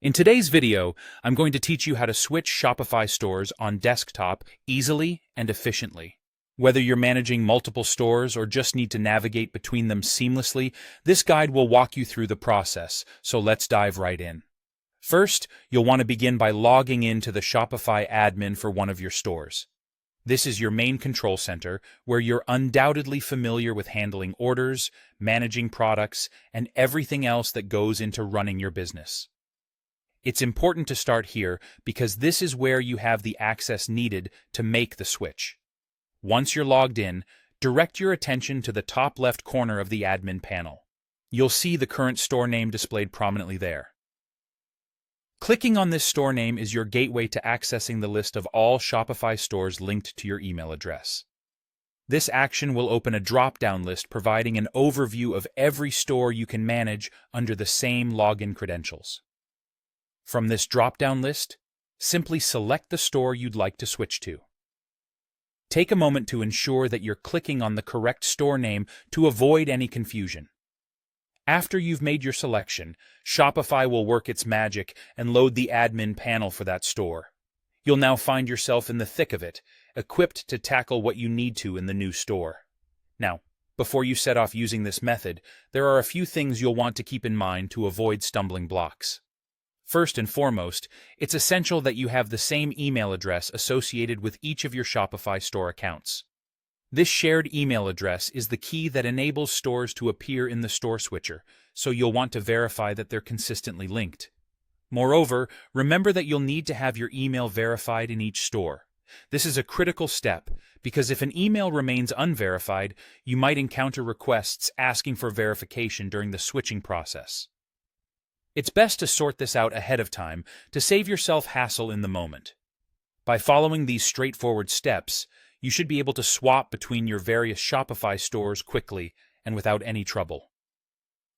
In today's video, I'm going to teach you how to switch Shopify stores on desktop easily and efficiently. Whether you're managing multiple stores or just need to navigate between them seamlessly, this guide will walk you through the process, so let's dive right in. First, you'll want to begin by logging into the Shopify admin for one of your stores. This is your main control center, where you're undoubtedly familiar with handling orders, managing products, and everything else that goes into running your business. It's important to start here because this is where you have the access needed to make the switch. Once you're logged in, direct your attention to the top left corner of the admin panel. You'll see the current store name displayed prominently there. Clicking on this store name is your gateway to accessing the list of all Shopify stores linked to your email address. This action will open a drop-down list providing an overview of every store you can manage under the same login credentials. From this drop-down list, simply select the store you'd like to switch to. Take a moment to ensure that you're clicking on the correct store name to avoid any confusion. After you've made your selection, Shopify will work its magic and load the admin panel for that store. You'll now find yourself in the thick of it, equipped to tackle what you need to in the new store. Now, before you set off using this method, there are a few things you'll want to keep in mind to avoid stumbling blocks. First and foremost, it's essential that you have the same email address associated with each of your Shopify store accounts. This shared email address is the key that enables stores to appear in the store switcher, so you'll want to verify that they're consistently linked. Moreover, remember that you'll need to have your email verified in each store. This is a critical step because if an email remains unverified, you might encounter requests asking for verification during the switching process. It's best to sort this out ahead of time to save yourself hassle in the moment. By following these straightforward steps, you should be able to swap between your various Shopify stores quickly and without any trouble.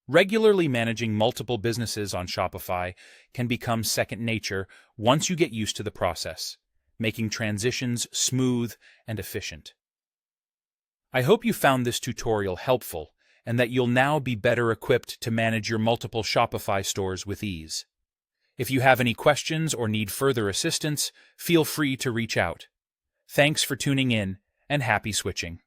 Regularly managing multiple businesses on Shopify can become second nature once you get used to the process, making transitions smooth and efficient. I hope you found this tutorial helpful and that you'll now be better equipped to manage your multiple Shopify stores with ease. If you have any questions or need further assistance, feel free to reach out. Thanks for tuning in, and happy switching.